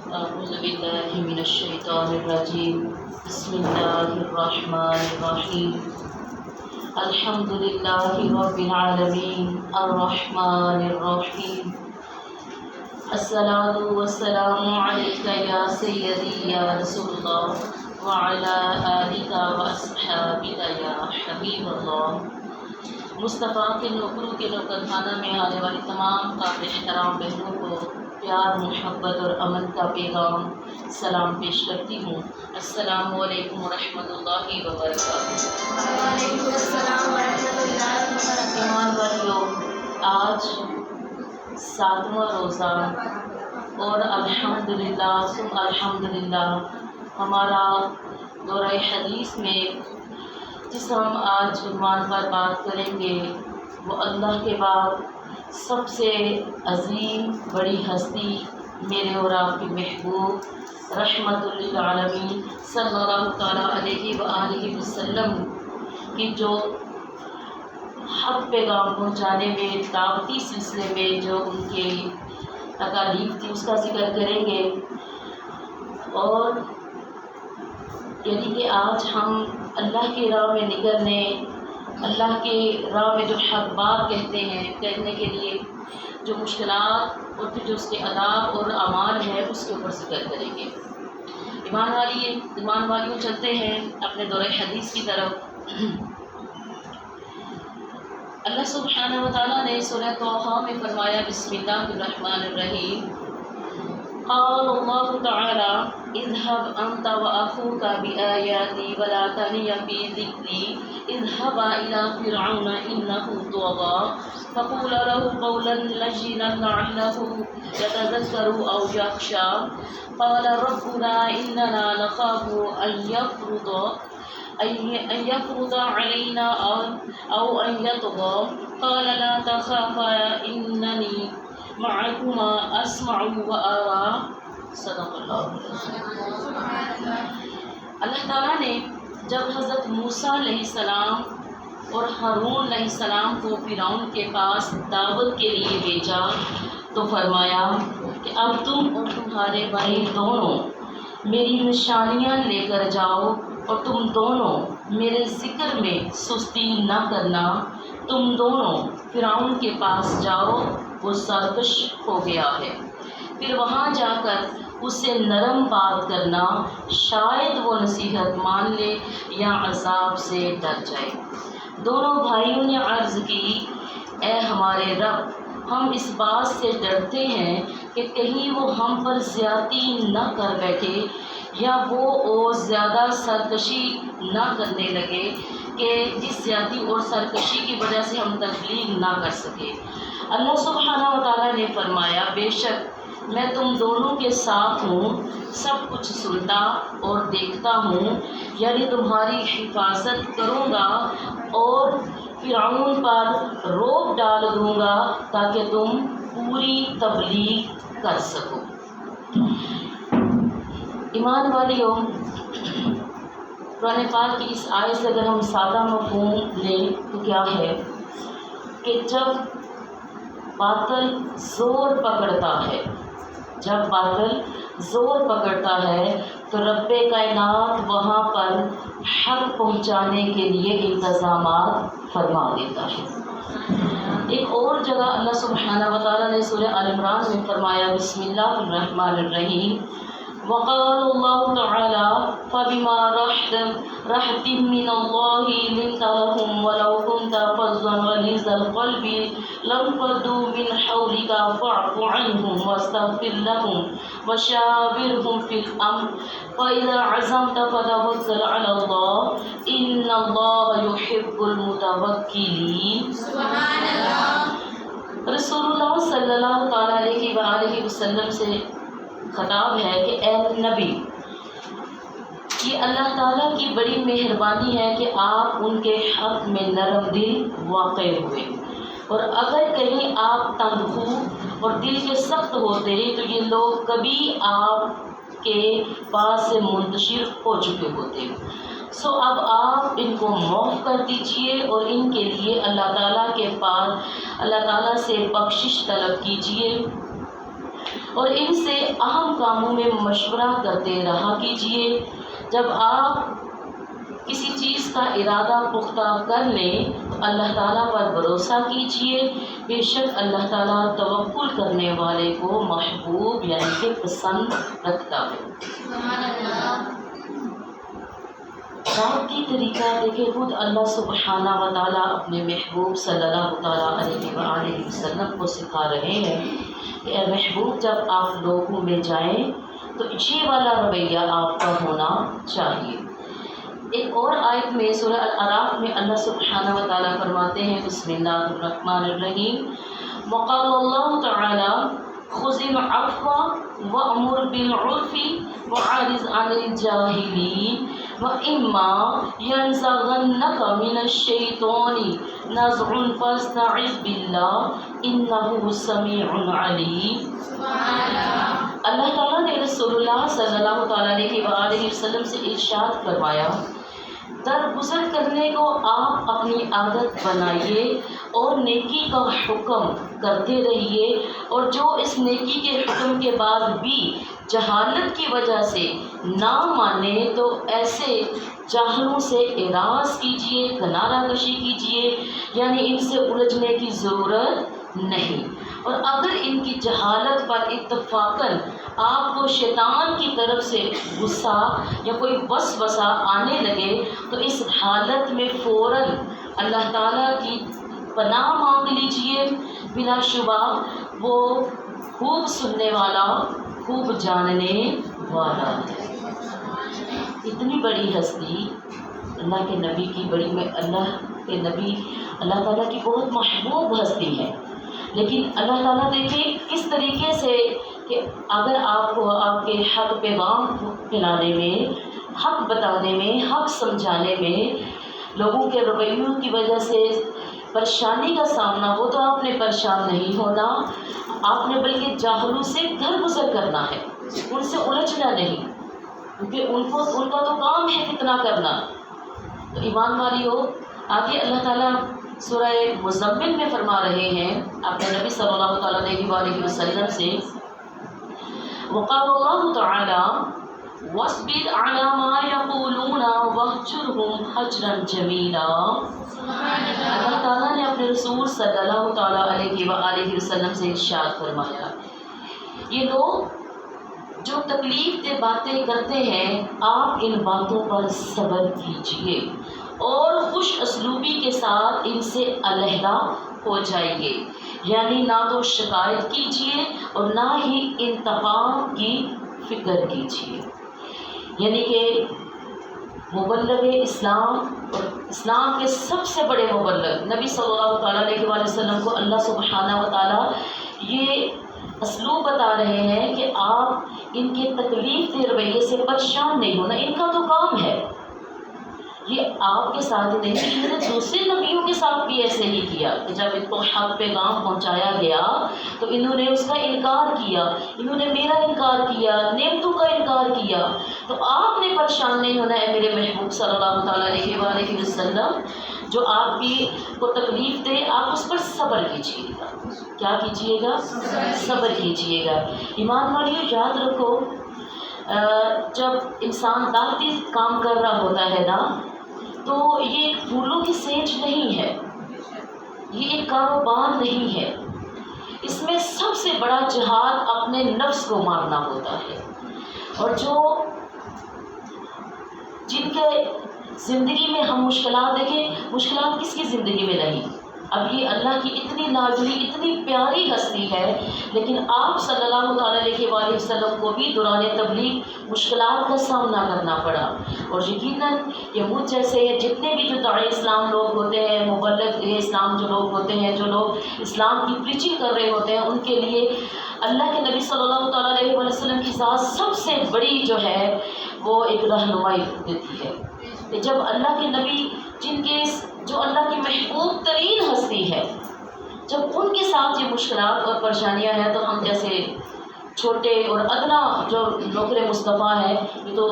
أعوذ بالله من الشيطان الرجيم بسم الله الرحمن الرحيم الحمد لله رب العالمين الرحمن الرحيم الصلاة والسلام عليك يا سيدي يا رسول الله وعلى آلك وأصحابك يا حبيب الله۔ مصطفیٰ کے نوکروں کے نوکر خانہ میں آنے والی تمام قابل احترام بہنوں کو پیار، محبت اور امن کا پیغام سلام پیش کرتی ہوں۔ السلام علیکم ورحمۃ اللہ وبرکاتہ۔ وعلیکم السلام ورحمۃ اللہ وبرکاتہ۔ ایمان والیوں، آج 7واں روزہ اور الحمدللہ ثم الحمدللہ ہمارا دورہ حدیث میں جس ہم آج عنوان پر بات کریں گے وہ اللہ کے بعد سب سے عظیم بڑی ہستی میرے اور آپ کے محبوب رحمت للعالمین صلی اللہ تعالیٰ علیہ وآلہ وسلم کی جو حق پیغام پہنچانے میں دعوتی سلسلے میں جو ان کی تکالیف تھی اس کا ذکر کریں گے۔ اور یعنی کہ آج ہم اللہ کی راہ میں نکلنے، اللہ کی راہ میں جو حق بات کہنے کے لیے جو مشکلات اور پھر جو اس کے آداب اور اعمال ہے اس کے اوپر ذکر کریں گے۔ ایمان والیوں چلتے ہیں اپنے دورہ حدیث کی طرف۔ اللہ سبحانہ و تعالیٰ نے سورہ طٰہٰ میں فرمایا بسم اللہ الرحمن الرحیم، قال اللہ تعالی اذهب انت واخوك بآیاتی ولا تنیا فی ذکری اذهبا الى فرعون انه طغى فقولا له قولا لجینا لعله يتذکر او یخشى قال ربنا اننا نخاف ان يفرط علينا او ان يطغى قال لا تخافا انني معكما اسمع وارى۔ صدق اللہ۔ اللہ تعالیٰ نے جب حضرت موسیٰ علیہ السلام اور ہارون علیہ السلام کو فرعون کے پاس دعوت کے لیے بھیجا تو فرمایا کہ اب تم اور تمہارے بھائی دونوں میری نشانیاں لے کر جاؤ اور تم دونوں میرے ذکر میں سستی نہ کرنا۔ تم دونوں فرعون کے پاس جاؤ، وہ سرکش ہو گیا ہے، پھر وہاں جا کر اس سے نرم بات کرنا، شاید وہ نصیحت مان لے یا عذاب سے ڈر جائے۔ دونوں بھائیوں نے عرض کی، اے ہمارے رب، ہم اس بات سے ڈرتے ہیں کہ کہیں وہ ہم پر زیادتی نہ کر بیٹھے یا وہ اور زیادہ سرکشی نہ کرنے لگے کہ جس زیادتی اور سرکشی کی وجہ سے ہم تبلیغ نہ کر سکے۔ اللہ سبحانہ و تعالیٰ نے فرمایا، بے شک میں تم دونوں کے ساتھ ہوں، سب کچھ سنتا اور دیکھتا ہوں، یعنی تمہاری حفاظت کروں گا اور فرعون پر روک ڈال دوں گا تاکہ تم پوری تبلیغ کر سکو۔ ایمان والیوں، قرآن پاک کی اس آیت سے اگر ہم سادہ مفہوم لیں تو کیا ہے کہ جب باطل زور پکڑتا ہے، جب باطل زور پکڑتا ہے تو رب کائنات وہاں پر حق پہنچانے کے لیے انتظامات فرما دیتا ہے۔ ایک اور جگہ اللہ سبحانہ و تعالیٰ نے سورہ آل عمران میں فرمایا بسم اللہ الرحمن الرحیم، وقال اللہ تعالی فبما رحمت من اللہ لنت لهم ولو كنت فظا غلیظ القلب لانفضوا من حولك فاعف عنهم واستغفر لهم وشاورهم في الامر فاذا عزمت فتوکل على اللہ ان اللہ يحب المتوکلین۔ سبحان اللہ۔ رسول اللہ صلی اللہ تعالیٰ علیہ وآلہ وسلم سے خطاب ہے کہ اے نبی، یہ اللہ تعالیٰ کی بڑی مہربانی ہے کہ آپ ان کے حق میں نرم دل واقع ہوئے، اور اگر کہیں آپ تنگ ہو اور دل کے سخت ہوتے تو یہ لوگ کبھی آپ کے پاس سے منتشر ہو چکے ہوتے۔ سو اب آپ ان کو معاف کر دیجئے اور ان کے لیے اللہ تعالیٰ کے پاس اللہ تعالیٰ سے بخشش طلب کیجئے۔ اور ان سے اہم کاموں میں مشورہ کرتے رہا کیجیے۔ جب آپ کسی چیز کا ارادہ پختہ کر لیں تو اللہ تعالیٰ پر بھروسہ کیجیے، بے شک اللہ تعالیٰ توکل کرنے والے کو محبوب یعنی کہ پسند رکھتا ہے۔ بات کی طریقہ دیکھیں، خود اللہ سبحانہ و تعالیٰ اپنے محبوب صلی اللہ تعالیٰ علیہ وآلہ وسلم کو سکھا رہے ہیں کہ اے محبوب، جب آپ لوگوں میں جائیں تو یہ والا رویہ آپ کا ہونا چاہیے۔ ایک اور آیت میں سورہ الاعراف میں اللہ سبحانہ و تعالیٰ فرماتے ہیں بسم اللہ الرحمن الرحیم، وقال اللہ تعالیٰ خذ العفو وأمر بالعرف وأعرض عن الجاهلين وإما ينزغنك من الشيطان نزغ فاستعذ بالله إنه سميع عليم۔ اللہ تعالیٰ نے رسول اللہ صلی اللہ تعالیٰ علیہ وآلہ وسلم سے ارشاد فرمایا، درگزر کرنے کو آپ اپنی عادت بنائیے اور نیکی کا حکم کرتے رہیے، اور جو اس نیکی کے حکم کے بعد بھی جہالت کی وجہ سے نہ مانے تو ایسے جاہلوں سے اعراض کیجیے، کنارہ کشی کیجیے، یعنی ان سے الجھنے کی ضرورت نہیں۔ اور اگر ان کی جہالت پر اتفاقاً آپ کو شیطان کی طرف سے غصہ یا کوئی وسوسہ آنے لگے تو اس حالت میں فوراً اللہ تعالیٰ کی پناہ مانگ لیجئے، بلا شبہ وہ خوب سننے والا، خوب جاننے والا ہے۔ اتنی بڑی ہستی اللہ کے نبی کی بڑی میں اللہ کے نبی اللہ تعالیٰ کی بہت محبوب ہستی ہے، لیکن اللہ تعالیٰ دیکھیں کس طریقے سے کہ اگر آپ کو آپ کے حق پیغام پھیلانے میں، حق بتانے میں، حق سمجھانے میں لوگوں کے رویوں کی وجہ سے پریشانی کا سامنا ہو تو آپ نے پریشان نہیں ہونا، آپ نے بلکہ جاہلوں سے درگزر کرنا ہے، ان سے الجھنا نہیں، کیونکہ ان کا تو کام ہے فتنہ کرنا۔ تو ایمان والیو، آگے اللہ تعالیٰ سورہ مزمل میں فرما رہے ہیں اپنے نبی صلی اللہ تعالیٰ علیہ وآلہ وسلم سے، وقال اللہ تعالیٰ واصبر علی ما یقولون واہجرہم حجرا جمیلا۔ اللہ تعالیٰ نے اپنے رسول صلی اللہ تعالیٰ علیہ وآلہ وسلم سے ارشاد فرمایا، یہ لوگ جو تکلیف دہ باتیں کرتے ہیں آپ ان باتوں پر صبر کیجیے اور خوش اسلوبی کے ساتھ ان سے علیحدہ ہو جائیے، یعنی نہ تو شکایت کیجیے اور نہ ہی انتقام کی فکر کیجیے۔ یعنی کہ مبلغ اسلام اور اسلام کے سب سے بڑے مبلغ نبی صلی اللہ تعالیٰ علیہ وآلہ وسلم کو اللہ سبحانہ و تعالیٰ یہ اسلوب بتا رہے ہیں کہ آپ ان کے تکلیف دہ رویے سے پریشان نہیں ہونا، ان کا تو کام ہے، یہ آپ کے ساتھ ہی نہیں، انہوں نے دوسرے نبیوں کے ساتھ بھی ایسے ہی کیا کہ جب ان کو حق پیغام پہنچایا گیا تو انہوں نے اس کا انکار کیا، انہوں نے میرا انکار کیا، نعمتوں کا انکار کیا، تو آپ نے پریشان نہیں ہونا ہے میرے محبوب صلی اللہ تعالیٰ علیہ وآلہ وسلم، جو آپ کی کو تکلیف دے آپ اس پر صبر کیجیے گا۔ کیا کیجیے گا؟ صبر کیجیے گا۔ ایمان والیو، یاد رکھو، جب انسان دعوتی کام کر رہا ہوتا ہے نا تو یہ ایک پھولوں کی سینچ نہیں ہے، یہ ایک کاروبار نہیں ہے، اس میں سب سے بڑا جہاد اپنے نفس کو مارنا ہوتا ہے، اور جن کے زندگی میں ہم مشکلات دیکھیں، مشکلات کس کی زندگی میں نہیں، اب یہ اللہ کی اتنی لاڈلی اتنی پیاری ہستی ہے، لیکن آپ صلی اللہ تعالیٰ علیہ وآلہ وسلم کو بھی دوران تبلیغ مشکلات کا سامنا کرنا پڑا، اور یقیناً یہ مجھ جیسے جتنے بھی جو داعی اسلام لوگ ہوتے ہیں، مبلغ اسلام جو لوگ ہوتے ہیں، جو لوگ اسلام کی پریچنگ کر رہے ہوتے ہیں، ان کے لیے اللہ کے نبی صلی اللہ تعالیٰ علیہ وآلہ وسلم کی ذات سب سے بڑی جو ہے وہ ایک رہنمائی دیتی ہے۔ جب اللہ کے نبی جو اللہ کی محبوب ترین ہستی ہے، جب ان کے ساتھ یہ مشکلات اور پریشانیاں ہیں تو ہم جیسے چھوٹے اور ادنا جو نوکر مصطفیٰ ہے یہ تو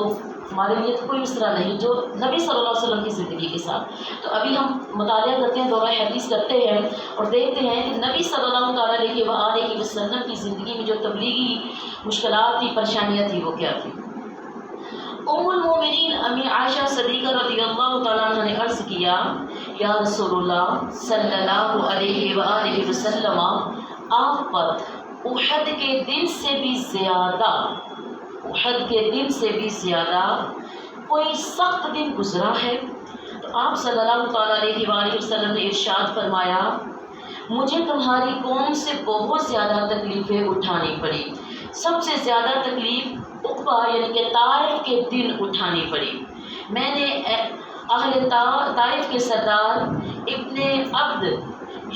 ہمارے لیے تو کوئی اسرا نہیں جو نبی صلی اللہ علیہ وسلم کی زندگی کے ساتھ. تو ابھی ہم مطالعہ کرتے ہیں، دورہ حدیث کرتے ہیں اور دیکھتے ہیں کہ نبی صلی اللہ تعالیٰ علیہ وسلم کی زندگی میں جو تبلیغی مشکلات تھی، پریشانیاں تھی، وہ کیا تھی. ام المومنین امی عائشہ صدیقہ رضی اللہ تعالیٰ عنہ نے عرض کیا، یا رسول اللہ صلی اللہ علیہ وآلہ وسلم، آپ پر احد کے دن سے بھی زیادہ کوئی سخت دن گزرا ہے؟ تو آپ صلی اللہ تعالیٰ علیہ وآلہ وسلم نے ارشاد فرمایا، مجھے تمہاری قوم سے بہت زیادہ تکلیفیں اٹھانی پڑی. سب سے زیادہ تکلیف عقبہ یعنی کہ طائف کے دن اٹھانی پڑی. میں نے اہل طائف کے سردار ابن عبد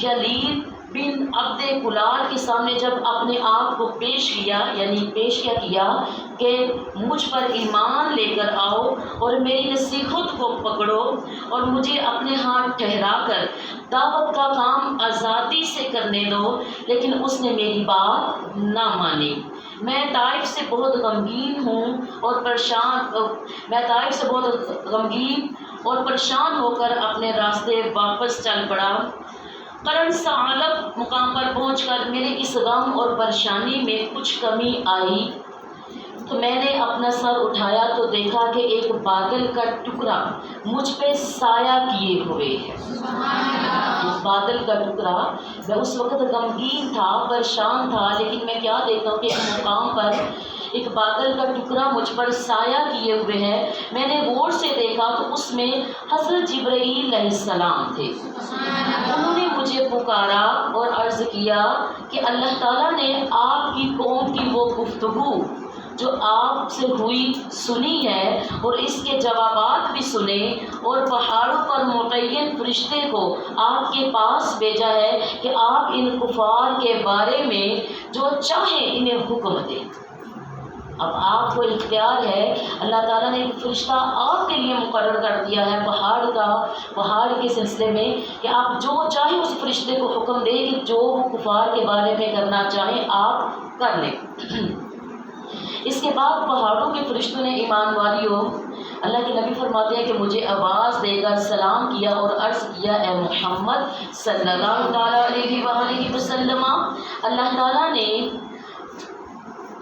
یلید بن عبد کلال کے سامنے جب اپنے آپ کو پیش کیا، یعنی پیش کیا کہ مجھ پر ایمان لے کر آؤ اور میری نصیحت کو پکڑو اور مجھے اپنے ہاتھ ٹھہرا کر دعوت کا کام آزادی سے کرنے دو، لیکن اس نے میری بات نہ مانی. میں طائف سے بہت غمگین اور پریشان ہو کر اپنے راستے واپس چل پڑا. قرن ثعلب مقام پر پہنچ کر میرے اس غم اور پریشانی میں کچھ کمی آئی تو میں نے اپنا سر اٹھایا تو دیکھا کہ ایک بادل کا ٹکڑا مجھ پہ سایہ کیے ہوئے ہے. اس بادل کا ٹکڑا، میں اس وقت غمگین تھا، پریشان تھا، لیکن میں کیا دیکھتا ہوں کہ ایک مقام پر ایک بادل کا ٹکڑا مجھ پر سایہ کیے ہوئے ہے. میں نے غور سے دیکھا تو اس میں حضرت جبرائیل علیہ السلام تھے. انہوں نے مجھے پکارا اور عرض کیا کہ اللہ تعالیٰ نے آپ کی قوم کی وہ گفتگو جو آپ سے ہوئی سنی ہے اور اس کے جوابات بھی سنے اور پہاڑوں پر متعین فرشتے کو آپ کے پاس بھیجا ہے کہ آپ ان کفار کے بارے میں جو چاہیں انہیں حکم دیں. اب آپ کو اختیار ہے، اللہ تعالیٰ نے ایک فرشتہ آپ کے لیے مقرر کر دیا ہے پہاڑ کے سلسلے میں کہ آپ جو چاہیں اس فرشتے کو حکم دیں کہ جو وہ کفار کے بارے میں کرنا چاہیں آپ کر لیں. اس کے بعد پہاڑوں کے فرشتوں نے ایمان والیوں، اللہ کے نبی فرماتے ہیں کہ مجھے آواز دے کر سلام کیا اور عرض کیا، اے محمد صلی اللہ تعالیٰ علیہ وآلہ وسلم، اللہ تعالیٰ نے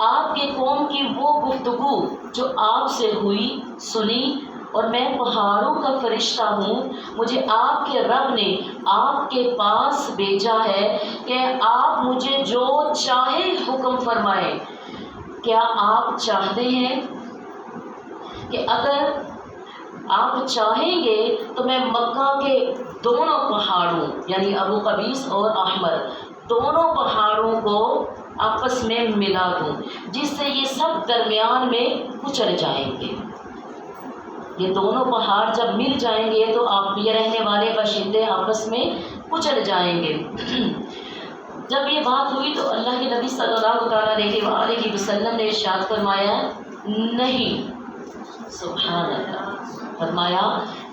آپ کے قوم کی وہ گفتگو جو آپ سے ہوئی سنی اور میں پہاڑوں کا فرشتہ ہوں. مجھے آپ کے رب نے آپ کے پاس بھیجا ہے کہ آپ مجھے جو چاہے حکم فرمائیں. کیا آپ چاہتے ہیں کہ اگر آپ چاہیں گے تو میں مکہ کے دونوں پہاڑوں یعنی ابو قبیس اور احمر دونوں پہاڑوں کو آپس میں ملا دوں، جس سے یہ سب درمیان میں کچل جائیں گے. یہ دونوں پہاڑ جب مل جائیں گے تو آپ یہ رہنے والے باشندے آپس میں کچل جائیں گے. جب یہ بات ہوئی تو اللہ کے نبی صلی اللہ تعالیٰ علیہ وآلہ وسلم نے ارشاد فرمایا، نہیں، سبحان اللہ، فرمایا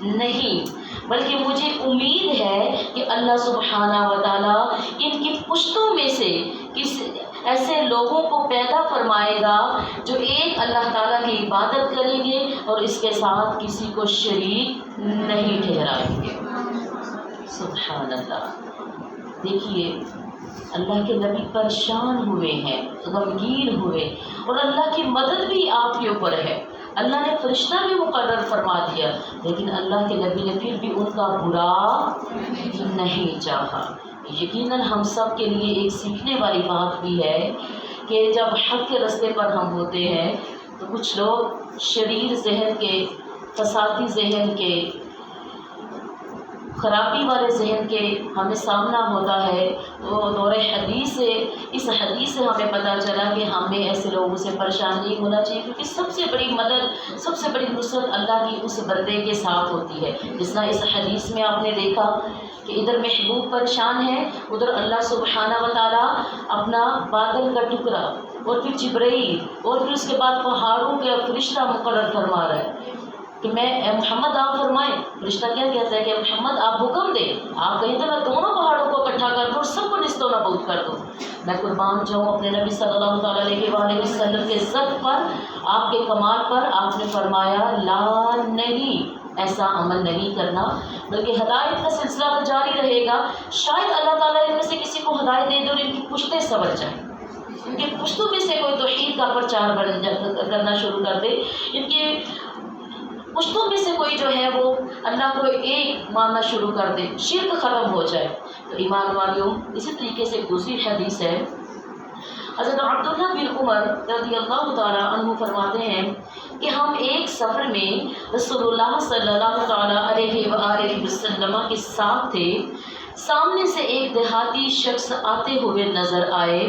نہیں، بلکہ مجھے امید ہے کہ اللہ سبحانہ و تعالیٰ ان کی پشتوں میں سے کسی ایسے لوگوں کو پیدا فرمائے گا جو ایک اللہ تعالیٰ کی عبادت کریں گے اور اس کے ساتھ کسی کو شریک نہیں ٹھہرائیں گے. سبحان اللہ. دیکھیے اللہ کے نبی پریشان ہوئے ہیں، غمگین ہوئے، اور اللہ کی مدد بھی آپ کے اوپر ہے. اللہ نے فرشتہ بھی مقرر فرما دیا، لیکن اللہ کے نبی نے پھر بھی ان کا برا نہیں چاہا. یقیناً ہم سب کے لیے ایک سیکھنے والی بات بھی ہے کہ جب حق کے راستے پر ہم ہوتے ہیں تو کچھ لوگ شریر ذہن کے، فسادی ذہن کے، خرابی والے ذہن کے ہمیں سامنا ہوتا ہے. تو دور حدیث سے، اس حدیث سے ہمیں پتہ چلا کہ ہمیں ایسے لوگوں سے پریشان نہیں ہونا چاہیے، کیونکہ سب سے بڑی مدد، سب سے بڑی نصرت اللہ کی اس بندے کے ساتھ ہوتی ہے. جس طرح اس حدیث میں آپ نے دیکھا کہ ادھر محبوب پریشان ہے، ادھر اللہ سبحانہ و تعالیٰ اپنا بادل کا ٹکڑا اور پھر جبرائیل اور پھر اس کے بعد پہاڑوں کا فرشتہ مقرر فرما رہا ہے کہ میں اے محمد آپ فرمائیں. فرشتہ کیا کہتا ہے کہ محمد آپ حکم دیں, آپ کہیں تو میں دونوں پہاڑوں کو اکٹھا کر دوں اور سب کو نست و نابود کر دوں. میں قربان جاؤں اپنے نبی صلی اللہ تعالیٰ علیہ وآلہ وسلم کے صدق پر, آپ کے کمال پر. آپ نے فرمایا لا نہیں, ایسا عمل نہیں کرنا, بلکہ ہدایت کا سلسلہ تو جاری رہے گا. شاید اللہ تعالیٰ ان میں سے کسی کو ہدایت دے دے اور ان کی پشتیں سنور جائیں, ان کے پشتوں میں سے کوئی توحید کا پرچار کرنا شروع کر دے, ان کے پشتوں میں سے کوئی جو ہے وہ اللہ کو ایک ماننا شروع کر دے, شرک ختم ہو جائے. تو ایمان والیوں, اسی طریقے سے دوسری حدیث ہے, حضرت عبداللہ بن عمر رضی اللہ تعالیٰ عنہ فرماتے ہیں کہ ہم ایک سفر میں رسول اللہ صلی اللہ تعالیٰ علیہ وآلہ وسلم کے ساتھ تھے. سامنے سے ایک دیہاتی شخص آتے ہوئے نظر آئے.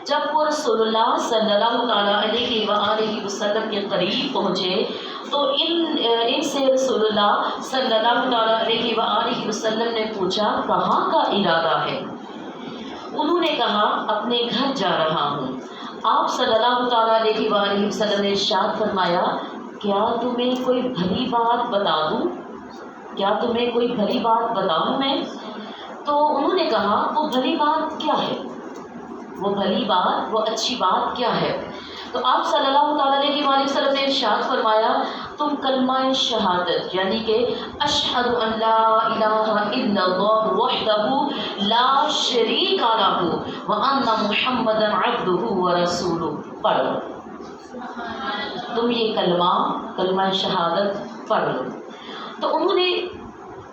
جب وہ رسول اللہ صلی اللہ تعالیٰ علیہ وآلہ وسلم کے قریب پہنچے تو ان سے رسول اللہ صلی اللہ تعالیٰ علیہ وآلہ وسلم نے پوچھا کہاں کا ارادہ ہے؟ انہوں نے کہا اپنے گھر جا رہا ہوں. آپ صلی اللہ تعالیٰ علیہ وآلہ وسلم نے ارشاد فرمایا کیا تمہیں کوئی بھلی بات بتا دوں؟ کیا تمہیں کوئی بھلی بات بتاؤں میں؟ تو انہوں نے کہا وہ بھلی بات کیا ہے؟ وہ بھلی بات, وہ اچھی بات کیا ہے؟ تو آپ صلی اللہ تعالیٰ علیہ وآلہ وسلم نے ارشاد فرمایا تم کلمہ شہادت یعنی کہ اشہد ان لا الہ الا اللہ وحدہ لا شریک لہ وان محمدا عبدہ ورسولہ پڑھ لو. تم یہ کلمہ شہادت پڑھ لو. تو انہوں نے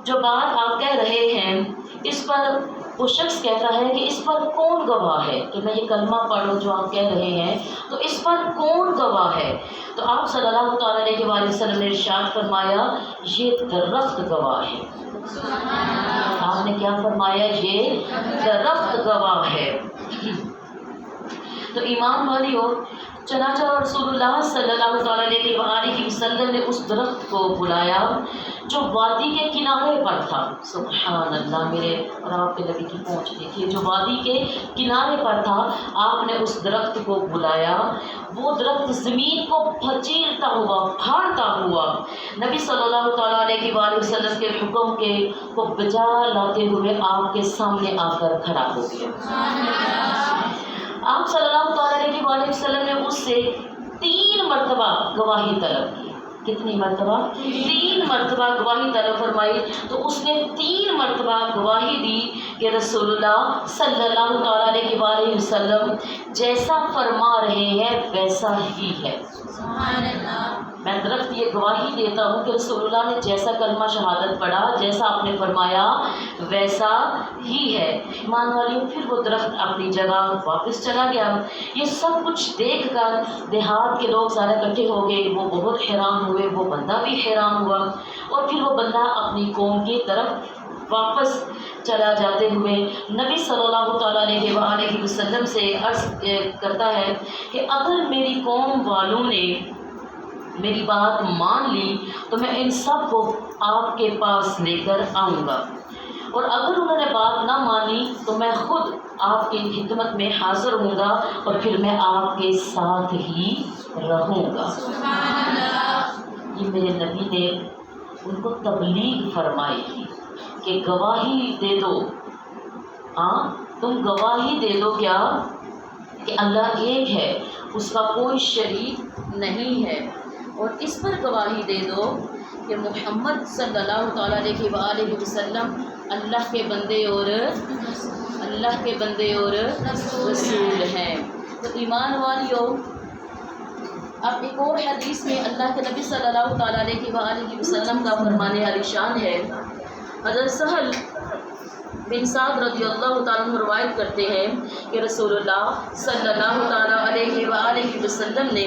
جو بات آپ کہہ رہے ہیں اس پر وہ شخص کہتا ہے کہ اس پر کون گواہ ہے کہ میں یہ کلمہ پڑھوں جو آپ کہہ رہے ہیں, تو اس پر کون گواہ ہے؟ تو آپ صلی اللہ تعالیٰ علیہ وآلہ وسلم نے ارشاد فرمایا یہ درخت گواہ ہے. آپ نے کیا فرمایا؟ یہ درخت گواہ ہے. تو ایمان والیوں, چنانچہ رسول اللہ صلی اللہ تعالیٰ علیہ وآلہ وسلم نے اس درخت کو بلایا جو وادی کے کنارے پر تھا. سبحان اللہ, میرے اور آپ کے نبی کی پہنچ دیکھیے, جو وادی کے کنارے پر تھا آپ نے اس درخت کو بلایا. وہ درخت زمین کو پھچیلتا ہوا, پھاڑتا ہوا نبی صلی اللہ تعالیٰ علیہ وآلہ وسلم کے حکم کے کو بجا لاتے ہوئے آپ کے سامنے آ کر کھڑا ہو گیا. آپ صلی اللہ تعالیٰ علیہ وآلہ وسلم نے اس سے 3 مرتبہ گواہی طلب کی. کتنی مرتبہ؟ 3 مرتبہ گواہی طلب فرمائی. تو اس نے 3 مرتبہ گواہی دی کہ رسول اللہ صلی اللہ تعالیٰ علیہ وآلہ وسلم جیسا فرما رہے ہیں ویسا ہی ہے. میں درخت یہ گواہی دیتا ہوں کہ رسول اللہ نے جیسا کلمہ شہادت پڑھا, جیسا آپ نے فرمایا ویسا ہی ہے. ایمان والیوں, پھر وہ درخت اپنی جگہ واپس چلا گیا. یہ سب کچھ دیکھ کر دیہات کے لوگ سارے اکٹھے ہو گئے. وہ بہت حیران ہوئے, وہ بندہ بھی حیران ہوا, اور پھر وہ بندہ اپنی قوم کی طرف واپس چلا جاتے ہوئے نبی صلی اللہ تعالیٰ علیہ وآلہ وسلم سے عرض کرتا ہے کہ اگر میری قوم والوں نے میری بات مان لی تو میں ان سب کو آپ کے پاس لے کر آؤں گا, اور اگر انہوں نے بات نہ مانی تو میں خود آپ کی خدمت میں حاضر ہوں گا اور پھر میں آپ کے ساتھ ہی رہوں گا. یہ میرے نبی نے ان کو تبلیغ فرمائی تھی کہ گواہی دے دو, تم گواہی دے دو کیا کہ اللہ ایک ہے, اس کا کوئی شریک نہیں ہے, اور اس پر گواہی دے دو کہ محمد صلی اللہ تعالیٰ علیہ وآلہ وسلم اللہ کے بندے اور رسول ہیں. تو ایمان والیوں, اب ایک اور حدیث میں اللہ کے نبی صلی اللہ تعالیٰ علیہ وآلہ وسلم کا فرمان عالی شان ہے. حضرت سہل بن سعد رضی اللہ تعالیٰ عنہ روایت کرتے ہیں کہ رسول اللہ صلی اللہ تعالیٰ علیہ وآلہ وسلم نے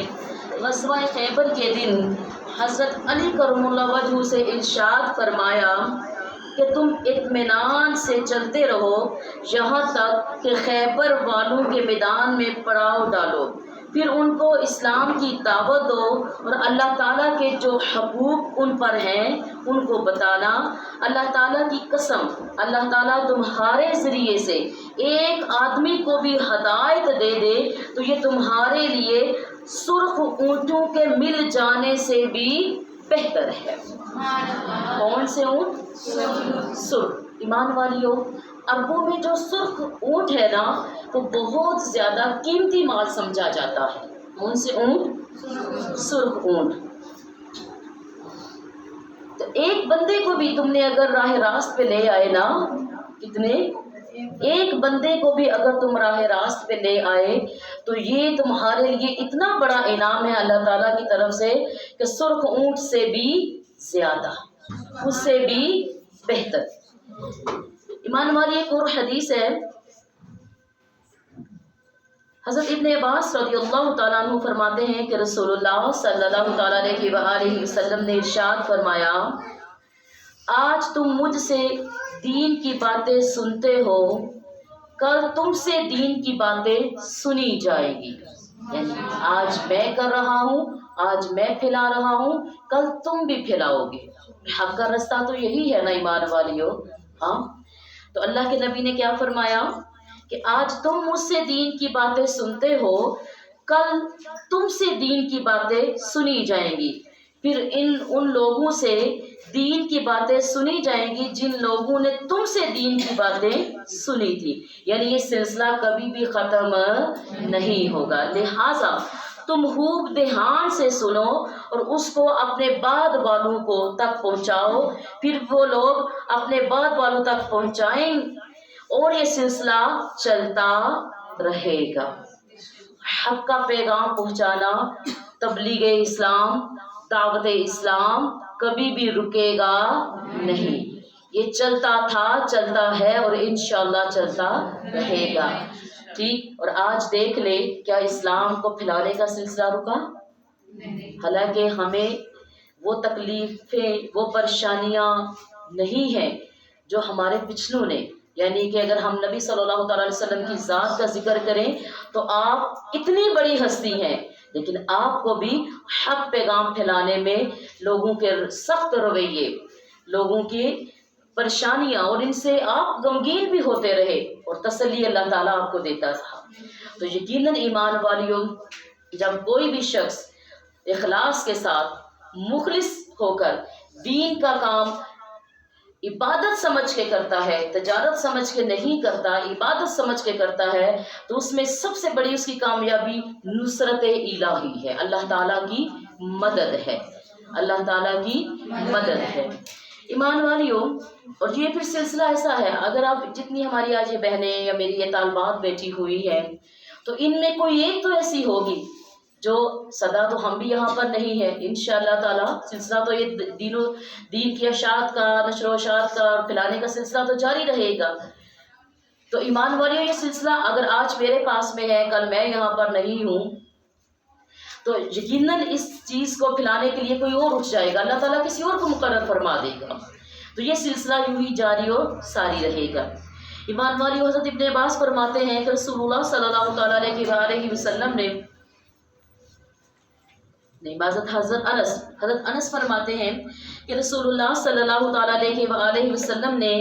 غزوہ خیبر کے دن حضرت علی کرم اللہ وجہہ سے ارشاد فرمایا کہ تم اطمینان سے چلتے رہو یہاں تک کہ خیبر والوں کے میدان میں پڑاؤ ڈالو, پھر ان کو اسلام کی دعوت دو اور اللہ تعالیٰ کے جو حقوق ان پر ہیں ان کو بتانا. اللہ تعالیٰ کی قسم, اللہ تعالیٰ تمہارے ذریعے سے ایک آدمی کو بھی ہدایت دے دے تو یہ تمہارے لیے سرخ اونٹوں کے مل جانے سے بھی بہتر ہے۔ کون سے اونٹ؟ سرخ۔ ایمان والیوں، عربوں میں جو سرخ اونٹ ہے نا وہ بہت زیادہ قیمتی مال سمجھا جاتا ہے۔ کون سے اونٹ؟ سرخ اونٹ۔ تو ایک بندے کو بھی تم نے اگر راہ راست پہ لے آئے نا، کتنے؟ ایک بندے کو بھی اگر تم راہ راست پہ لے آئے تو یہ تمہارے لیے اتنا بڑا انعام ہے اللہ تعالیٰ کی طرف سے کہ سرخ اونٹ سے بھی زیادہ، اس سے بھی بہتر۔ ایمان والی ایک اور حدیث ہے، حضرت ابن عباس رضی اللہ تعالیٰ عنہ فرماتے ہیں کہ رسول اللہ صلی اللہ تعالیٰ علیہ وآلہ وسلم نے ارشاد فرمایا، آج تم مجھ سے دین کی باتیں سنتے ہو، کل تم سے دین کی باتیں سنی جائے گی۔ یعنی آج میں کر رہا ہوں، آج میں پھیلا رہا ہوں، کل تم بھی پھیلاؤ گے۔ حق کا رستہ تو یہی ہے نا ایمان والیوں۔ ہاں، تو اللہ کے نبی نے کیا فرمایا کہ آج تم مجھ سے دین کی باتیں سنتے ہو، کل تم سے دین کی باتیں سنی جائیں گی۔ پھر ان لوگوں سے دین کی باتیں سنی جائیں گی جن لوگوں نے تم سے دین کی باتیں سنی تھی۔ یعنی یہ سلسلہ کبھی بھی ختم نہیں ہوگا، لہٰذا تم خوب دھیان سے سنو اور اس کو اپنے بعد والوں کو تک پہنچاؤ، پھر وہ لوگ اپنے بعد والوں تک پہنچائیں اور یہ سلسلہ چلتا رہے گا۔ حق کا پیغام پہنچانا، تبلیغ اسلام، دعوت اسلام کبھی بھی رکے گا نہیں، یہ چلتا تھا، چلتا ہے اور انشاءاللہ چلتا رہے گا۔ ٹھیک، اور آج دیکھ لے کیا اسلام کو پھیلانے کا سلسلہ رکا؟ حالانکہ ہمیں وہ تکلیفیں، وہ پریشانیاں نہیں ہیں جو ہمارے پچھلوں نے، یعنی کہ اگر ہم نبی صلی اللہ تعالیٰ علیہ وسلم کی ذات کا ذکر کریں تو آپ اتنی بڑی ہستی ہیں، لیکن آپ کو بھی حق پیغام پھیلانے میں لوگوں کے سخت رویے، لوگوں کی پریشانیاں، اور ان سے آپ غمگین بھی ہوتے رہے اور تسلی اللہ تعالیٰ آپ کو دیتا تھا۔ تو یقیناً ایمان والیوں، جب کوئی بھی شخص اخلاص کے ساتھ مخلص ہو کر دین کا کام عبادت سمجھ کے کرتا ہے، تجارت سمجھ کے نہیں کرتا، عبادت سمجھ کے کرتا ہے، تو اس میں سب سے بڑی اس کی کامیابی نصرت الہی ہے، اللہ تعالیٰ کی مدد ہے، اللہ تعالیٰ کی مدد ہے۔ ایمان والیوں، اور یہ پھر سلسلہ ایسا ہے، اگر آپ جتنی ہماری آج یہ بہنیں یا میری یہ طالبات بیٹھی ہوئی ہیں تو ان میں کوئی ایک تو ایسی ہوگی جو سدا تو ہم بھی یہاں پر نہیں ہے، انشاءاللہ تعالیٰ سلسلہ تو یہ دین کی اشاعت کا، نشر و اشاعت کا اور پھیلانے کا سلسلہ تو جاری رہے گا۔ تو ایمان والیوں، یہ سلسلہ اگر آج میرے پاس میں ہے، کل میں یہاں پر نہیں ہوں، تو یقیناً اس چیز کو پھیلانے کے لیے کوئی اور اٹھ جائے گا، اللہ تعالیٰ کسی اور کو مقرر فرما دے گا، تو یہ سلسلہ یوں ہی جاری اور ساری رہے گا۔ ایمان والیوں، حضرت ابن عباس فرماتے ہیں کہ رسول اللہ صلی اللہ تعالیٰ علیہ وسلم نے حضرت انس فرماتے ہیں کہ رسول اللہ صلی اللہ تعالیٰ علیہ وسلم نے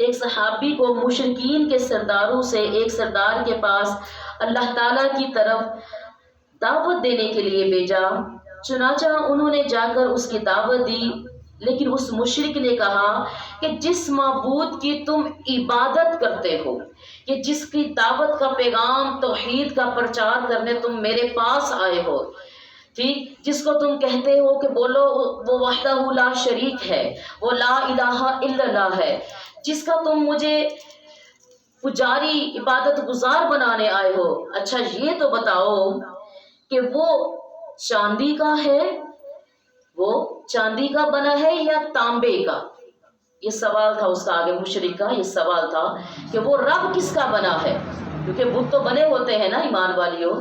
ایک صحابی کو مشرکین کے سرداروں سے ایک سردار کے پاس اللہ تعالیٰ کی طرف دعوت دینے کے لیے بھیجا، چنانچہ انہوں نے جا کر اس کی دعوت دی، لیکن اس مشرک نے کہا کہ جس معبود کی تم عبادت کرتے ہو، کہ جس کی دعوت کا پیغام توحید کا پرچار کرنے تم میرے پاس آئے ہو، ٹھیک، جس کو تم کہتے ہو کہ بولو وہ وحدہ لا شریک ہے، وہ لا الہ الا اللہ ہے، جس کا تم مجھے پجاری عبادت گزار بنانے آئے ہو، اچھا یہ تو بتاؤ کہ وہ چاندی کا ہے، وہ چاندی کا بنا ہے یا تانبے کا؟ یہ سوال تھا اس کا، آگے مشرک کا یہ سوال تھا کہ وہ رب کس کا بنا ہے، کیونکہ بت تو بنے ہوتے ہیں نا ایمان والیوں،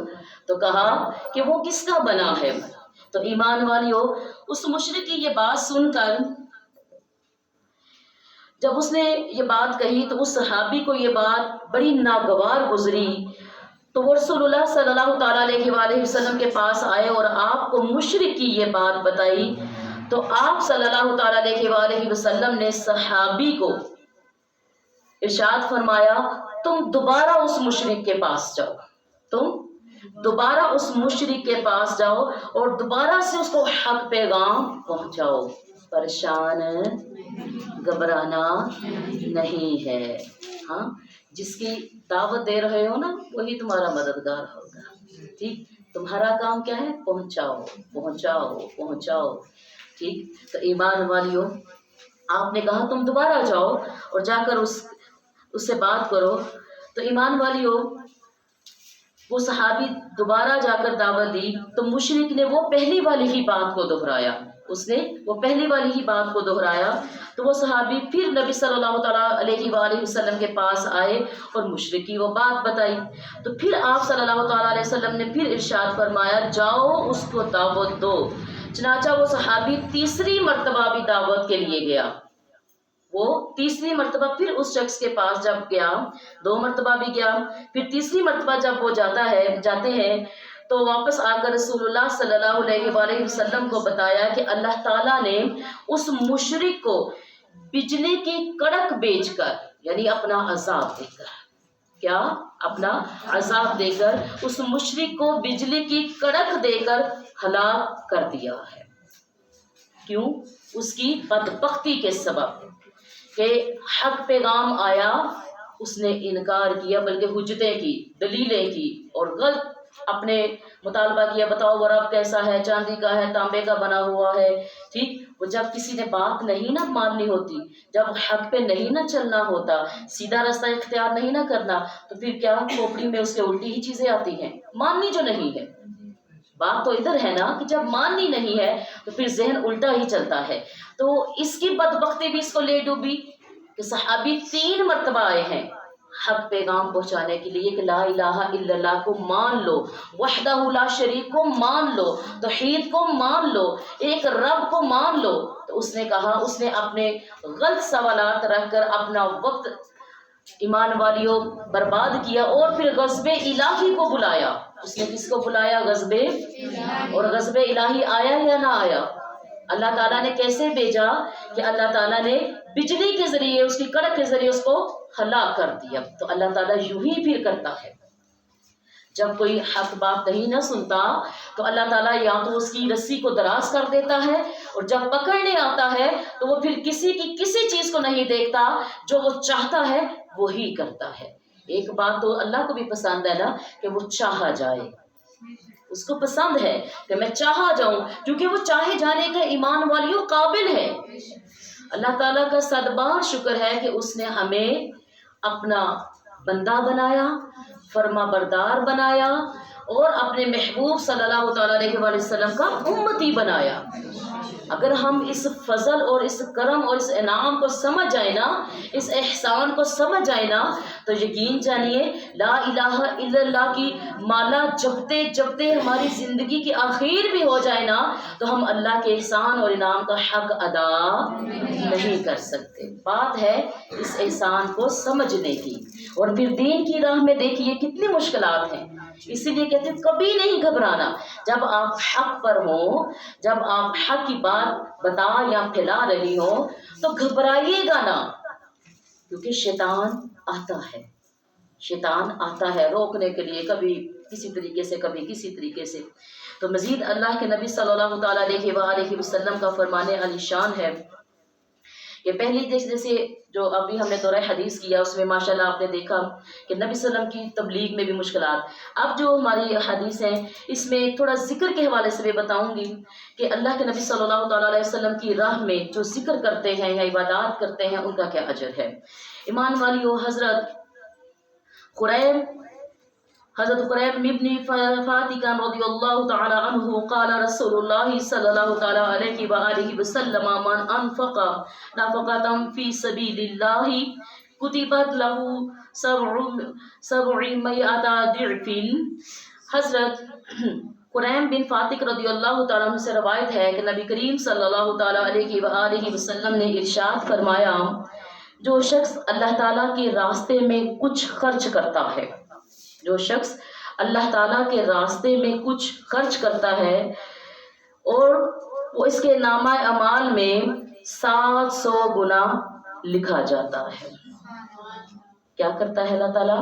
تو کہا کہ وہ کس کا بنا ہے۔ تو ایمان والیوں، اس مشرک کی یہ بات سن کر جب اس نے یہ بات کہی تو اس صحابی کو یہ بات بڑی ناگوار گزری، تو وہ رسول اللہ صلی اللہ تعالیٰ علیہ وسلم کے پاس آئے اور آپ کو مشرک کی یہ بات بتائی، تو آپ صلی اللہ تعالیٰ علیہ وسلم نے صحابی کو ارشاد فرمایا، تم دوبارہ اس مشرک کے پاس جاؤ، تم دوبارہ اس مشرک کے پاس جاؤ اور دوبارہ سے اس کو حق پیغام پہنچاؤ. پریشان گھبرانا نہیں ہے. ہاں، جس کی دعوت دے رہے ہو نا وہی تمہارا مددگار ہوگا. ٹھیک، تمہارا کام کیا ہے؟ پہنچاؤ پہنچاؤ پہنچاؤ. ٹھیک، تو ایمان والیوں، آپ نے کہا تم دوبارہ جاؤ اور جا کر اس سے بات کرو. تو ایمان والیوں، وہ صحابی دوبارہ جا کر دعوت دی تو مشرک نے وہ پہلی والی ہی بات کو دہرایا. اس نے وہ پہلی والی ہی بات کو دہرایا. تو وہ صحابی پھر نبی صلی اللہ تعالیٰ علیہ وآلہ وسلم کے پاس آئے اور مشرک کی وہ بات بتائی. تو پھر آپ صلی اللہ تعالیٰ علیہ وسلم نے پھر ارشاد فرمایا جاؤ اس کو دعوت دو. چنانچہ وہ صحابی تیسری مرتبہ بھی دعوت کے لیے گیا. وہ تیسری مرتبہ پھر اس شخص کے پاس جب گیا، 2 مرتبہ بھی گیا، پھر تیسری مرتبہ جب وہ جاتے ہیں تو واپس آ کر رسول اللہ صلی اللہ علیہ وآلہ وسلم کو بتایا کہ اللہ تعالیٰ نے اس مشرک کو بجلی کی کڑک بیچ کر، یعنی اپنا عذاب دے کر، کیا اپنا عذاب دے کر اس مشرک کو بجلی کی کڑک دے کر ہلاک کر دیا ہے. کیوں؟ اس کی بدبختی کے سبب کہ حق پیغام آیا، اس نے انکار کیا، بلکہ حجتیں کی، دلیلیں کی اور غلط اپنے مطالبہ کیا. بتاؤ وہ رب کیسا ہے؟ چاندی کا ہے، تانبے کا بنا ہوا ہے. ٹھیک، وہ جب کسی نے بات نہیں نہ ماننی ہوتی، جب حق پہ نہیں نہ چلنا ہوتا، سیدھا راستہ اختیار نہیں نہ کرنا، تو پھر کیا کھوپڑی میں اس کے الٹی ہی چیزیں آتی ہیں. ماننی جو نہیں ہے، بات تو ادھر ہے نا کہ جب ماننی نہیں ہے تو پھر ذہن الٹا ہی چلتا ہے. تو اس کی بدبختی بھی اس کو لے ڈوبی کہ صحابی 3 مرتبہ آئے ہیں حق پیغام پہنچانے کے لیے کہ لا الہ الا اللہ کو مان لو، وحدہ لا شریک کو مان لو، توحید کو مان لو، ایک رب کو مان لو. تو اس نے کہا، اس نے اپنے غلط سوالات رکھ کر اپنا وقت ایمان والیوں برباد کیا اور پھر غضب الہی کو بلایا. اس نے کس کو بلایا؟ غضب. اور غضب الہی آیا یا نہ آیا؟ اللہ تعالیٰ نے کیسے بھیجا کہ اللہ تعالیٰ نے بجلی کے ذریعے، اس کی کڑک کے ذریعے اس کو ہلاک کر دیا. تو اللہ تعالیٰ یوں ہی پھر کرتا ہے، جب کوئی حق بات نہیں نہ سنتا تو اللہ تعالیٰ یا تو اس کی رسی کو دراز کر دیتا ہے، اور جب پکڑنے آتا ہے تو وہ پھر کسی کی کسی چیز کو نہیں دیکھتا، جو وہ چاہتا ہے وہی کرتا ہے. ایک بات تو اللہ کو بھی پسند ہے نا کہ وہ چاہا جائے. اس کو پسند ہے کہ میں چاہا جاؤں، کیونکہ وہ چاہے جانے کا ایمان والیوں قابل ہے. اللہ تعالیٰ کا صد بار شکر ہے کہ اس نے ہمیں اپنا بندہ بنایا، فرما بردار بنایا اور اپنے محبوب صلی اللہ تعالیٰ علیہ وآلہ وسلم کا امتی بنایا. اگر ہم اس فضل اور اس کرم اور اس انعام کو سمجھ جائیں نا، اس احسان کو سمجھ جائیں نا، تو یقین جانیے لا الہ الا اللہ کی مالا جپتے جپتے ہماری زندگی کی آخر بھی ہو جائے نا، تو ہم اللہ کے احسان اور انعام کا حق ادا نہیں کر سکتے. بات ہے اس احسان کو سمجھنے کی. اور پھر دین کی راہ میں دیکھیے کتنی مشکلات ہیں. اسی لیے کہتے ہیں کبھی نہیں گھبرانا. جب آپ حق پر ہوں، جب آپ حق کی بات بتا یا پھیلا رہی ہو تو گھبرائیے گا نا، کیونکہ شیطان آتا ہے روکنے کے لیے، کبھی کسی طریقے سے کبھی کسی طریقے سے. تو مزید اللہ کے نبی صلی اللہ تعالیٰ علیہ وآلہ وسلم کا فرمان علی شان ہے کہ پہلی جیسے جو ابھی ہم نے دورہ حدیث کیا اس میں ماشاءاللہ آپ نے دیکھا کہ نبی صلی اللہ علیہ وسلم کی تبلیغ میں بھی مشکلات. اب جو ہماری حدیث ہیں اس میں تھوڑا ذکر کے حوالے سے بھی بتاؤں گی کہ اللہ کے نبی صلی اللہ تعالیٰ علیہ وسلم کی راہ میں جو ذکر کرتے ہیں یا عبادات کرتے ہیں ان کا کیا اجر ہے. ایمان والیوں، حضرت قریب ابن فاتکہ رضی اللہ تعالی عنہ قال رسول اللہ صلی اللہ تعالی علیہ وآلہ وسلم من انفق نفقۃ فی سبیل اللہ کتبت له 700 ضعف. حضرت قریم بن فاتق رضی اللہ تعالیٰ عنہ سے روایت ہے کہ نبی کریم صلی اللہ تعالیٰ علیہ وآلہ وسلم نے ارشاد فرمایا، جو شخص اللہ تعالیٰ کے راستے میں کچھ خرچ کرتا ہے، جو شخص اللہ تعالیٰ کے راستے میں کچھ خرچ کرتا ہے اور وہ اس کے نامہ اعمال میں 700 گنا لکھا جاتا ہے. کیا کرتا ہے اللہ تعالیٰ؟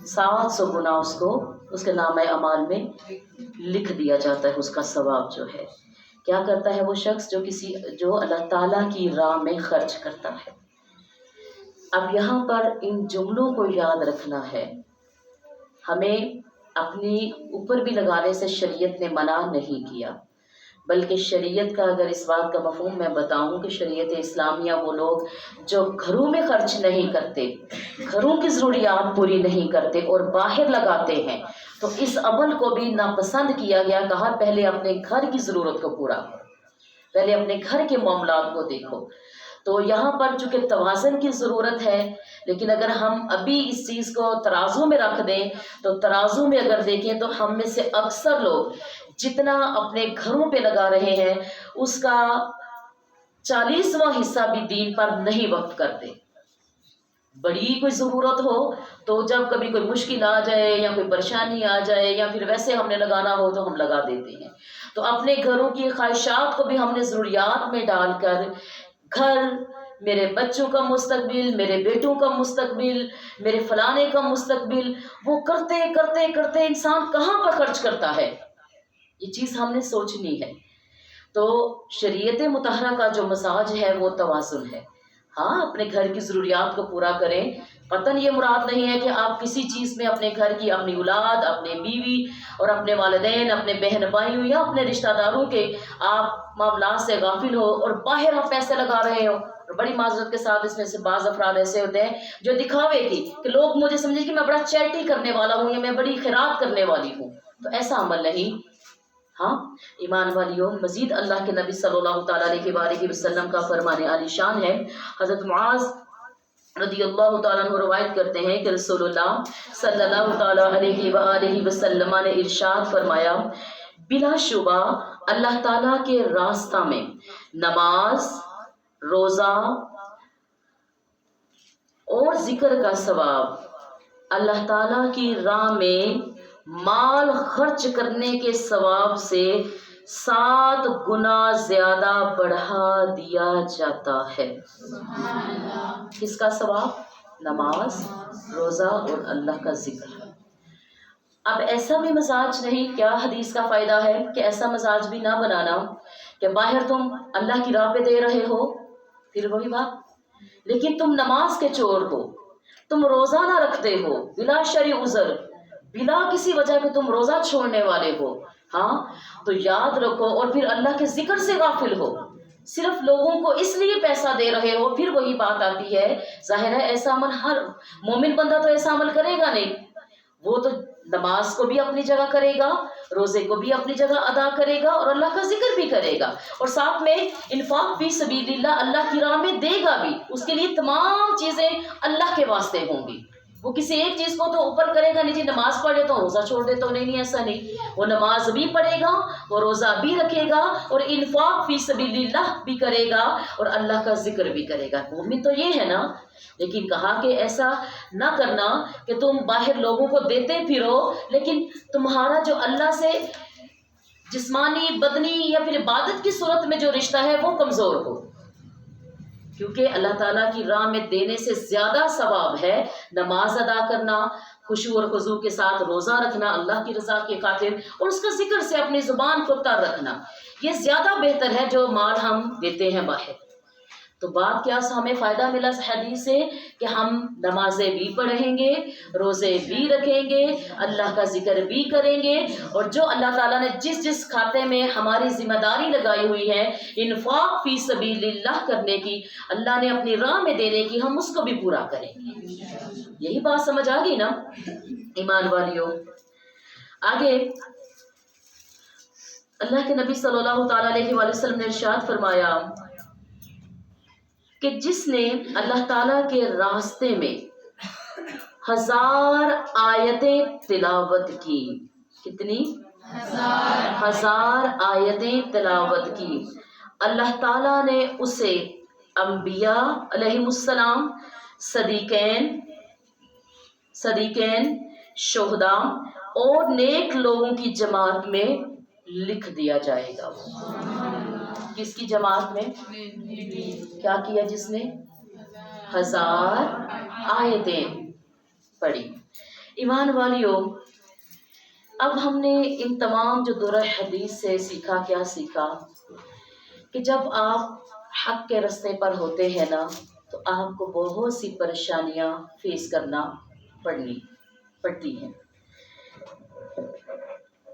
700 گنا اس کو اس کے نامہ اعمال میں لکھ دیا جاتا ہے اس کا ثواب جو ہے۔ کیا کرتا ہے وہ شخص جو اللہ تعالیٰ کی راہ میں خرچ کرتا ہے۔ اب یہاں پر ان جملوں کو یاد رکھنا ہے، ہمیں اپنی اوپر بھی لگانے سے شریعت نے منع نہیں کیا، بلکہ شریعت کا اگر اس بات کا مفہوم میں بتاؤں کہ شریعت اسلامیہ وہ لوگ جو گھروں میں خرچ نہیں کرتے، گھروں کی ضروریات پوری نہیں کرتے اور باہر لگاتے ہیں، تو اس عمل کو بھی ناپسند کیا گیا، کہا پہلے اپنے گھر کی ضرورت کو پورا کرو، پہلے اپنے گھر کے معاملات کو دیکھو۔ تو یہاں پر چونکہ توازن کی ضرورت ہے، لیکن اگر ہم ابھی اس چیز کو ترازو میں رکھ دیں تو ترازو میں اگر دیکھیں تو ہم میں سے اکثر لوگ جتنا اپنے گھروں پہ لگا رہے ہیں اس کا 40واں حصہ بھی دین پر نہیں وقف کرتے۔ بڑی کوئی ضرورت ہو تو جب کبھی کوئی مشکل آ جائے یا کوئی پریشانی آ جائے یا پھر ویسے ہم نے لگانا ہو تو ہم لگا دیتے ہیں۔ تو اپنے گھروں کی خواہشات کو بھی ہم نے ضروریات میں ڈال کر گھر، میرے بچوں کا مستقبل، میرے بیٹوں کا مستقبل، میرے فلانے کا مستقبل، وہ کرتے کرتے کرتے انسان کہاں پر خرچ کرتا ہے، یہ چیز ہم نے سوچنی ہے۔ تو شریعت مطہرہ کا جو مزاج ہے وہ توازن ہے۔ ہاں اپنے گھر کی ضروریات کو پورا کریں، قطعاً یہ مراد نہیں ہے کہ آپ کسی چیز میں اپنے گھر کی، اپنی اولاد، اپنے بیوی اور اپنے والدین، اپنے بہن بھائیوں یا اپنے رشتہ داروں کے آپ معاملات سے غافل ہو اور باہر آپ پیسے لگا رہے ہو۔ اور بڑی معذرت کے ساتھ اس میں سے بعض افراد ایسے ہوتے ہیں جو دکھاوے کی کہ لوگ مجھے سمجھیں کہ میں بڑا چیریٹی کرنے والا ہوں یا میں بڑی خیرات کرنے والی ہوں، تو ایسا عمل نہیں۔ ہاں ایمان والیوں، مزید اللہ کے نبی صلی اللہ تعالیٰ علیہ وسلم کا فرمان عالی شان ہے۔ حضرت معاذ رضی اللہ تعالیٰ عنہ روایت کرتے ہیں کہ رسول اللہ صلی اللہ تعالیٰ علیہ وآلہ وسلم نے ارشاد فرمایا، بلا شبہ اللہ تعالیٰ کے راستہ میں نماز، روزہ اور ذکر کا ثواب اللہ تعالیٰ کی راہ میں مال خرچ کرنے کے ثواب سے 7 گنا زیادہ بڑھا دیا جاتا ہے۔ کس کا ثواب؟ نماز، روزہ اور اللہ کا ذکر۔ اب ایسا بھی مزاج نہیں، کیا حدیث کا فائدہ ہے کہ ایسا مزاج بھی نہ بنانا کہ باہر تم اللہ کی راہ پہ دے رہے ہو، پھر وہی بات، لیکن تم نماز کے چور ہو، تم روزہ نہ رکھتے ہو بلا شرعی عذر، بلا کسی وجہ پہ تم روزہ چھوڑنے والے ہو، ہاں تو یاد رکھو، اور پھر اللہ کے ذکر سے غافل ہو، صرف لوگوں کو اس لیے پیسہ دے رہے ہو، پھر وہی بات آتی ہے، ظاہر ہے ایسا عمل ہر مومن بندہ تو ایسا عمل کرے گا نہیں، وہ تو نماز کو بھی اپنی جگہ کرے گا، روزے کو بھی اپنی جگہ ادا کرے گا اور اللہ کا ذکر بھی کرے گا، اور ساتھ میں انفاق فی سبیل اللہ، اللہ کی راہ میں دے گا بھی، اس کے لیے تمام چیزیں اللہ کے واسطے ہوں گی، وہ کسی ایک چیز کو تو اوپر کرے گا نہیں، جی نماز پڑھ لیتا ہوں روزہ چھوڑ دیتا ہوں، نہیں ایسا نہیں، وہ نماز بھی پڑھے گا، وہ روزہ بھی رکھے گا اور انفاق فی سبیل اللہ بھی کرے گا اور اللہ کا ذکر بھی کرے گا، مومن تو یہ ہے نا۔ لیکن کہا کہ ایسا نہ کرنا کہ تم باہر لوگوں کو دیتے پھرو لیکن تمہارا جو اللہ سے جسمانی، بدنی یا پھر عبادت کی صورت میں جو رشتہ ہے وہ کمزور ہو، کیونکہ اللہ تعالیٰ کی راہ میں دینے سے زیادہ ثواب ہے نماز ادا کرنا، خشوع اور خضوع کے ساتھ روزہ رکھنا اللہ کی رضا کے خاطر، اور اس کا ذکر سے اپنی زبان کو تر رکھنا، یہ زیادہ بہتر ہے جو مال ہم دیتے ہیں باہر۔ تو بات کیا ہمیں فائدہ ملا اس حدیث سے کہ ہم نمازیں بھی پڑھیں گے، روزے بھی رکھیں گے، اللہ کا ذکر بھی کریں گے، اور جو اللہ تعالیٰ نے جس کھاتے میں ہماری ذمہ داری لگائی ہوئی ہے انفاق فی سبیل اللہ کرنے کی، اللہ نے اپنی راہ میں دینے کی، ہم اس کو بھی پورا کریں گے۔ یہی بات سمجھ آ گئی نا ایمان والیوں؟ آگے اللہ کے نبی صلی اللہ تعالیٰ علیہ وآلہ وسلم نے ارشاد فرمایا کہ جس نے اللہ تعالیٰ کے راستے میں 1000 آیتیں تلاوت کی، کتنی؟ 1000 آیتیں تلاوت کی، اللہ تعالیٰ نے اسے انبیاء علیہ السلام، صدیقین، شہداء اور نیک لوگوں کی جماعت میں لکھ دیا جائے گا۔ کس کی جماعت میں؟ کیا کیا جس نے 1000 آیتیں پڑھی۔ ایمان والیوں، اب ہم نے ان تمام جو دورہ حدیث سے سیکھا، کیا سیکھا کہ جب آپ حق کے راستے پر ہوتے ہیں نا تو آپ کو بہت سی پریشانیاں فیس کرنا پڑتی ہیں۔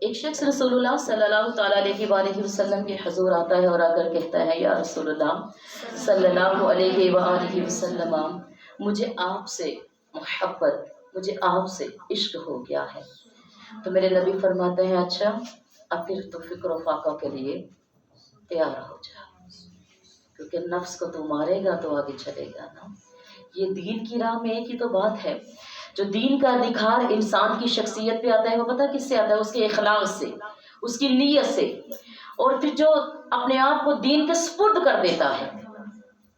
ایک شخص رسول اللہ صلی اللہ تعالیٰ علیہ وسلم کے حضور آتا ہے اور آ کر کہتا ہے، یا رسول اللہ صلی اللہ علیہ وآلہ وسلم، مجھے آپ سے محبت، مجھے آپ سے عشق ہو گیا ہے۔ تو میرے نبی فرماتے ہیں، اچھا اب پھر تو فکر و فاقہ کے لیے تیار ہو جا، کیونکہ نفس کو تو مارے گا تو آگے چلے گا نا۔ یہ دین کی راہ میں ایک ہی تو بات ہے، جو دین کا نکھار انسان کی شخصیت پہ آتا ہے وہ پتہ کس سے آتا ہے؟ اس کے اخلاق سے، اس کی نیت سے، اور پھر جو اپنے آپ کو دین کے سپرد کر دیتا ہے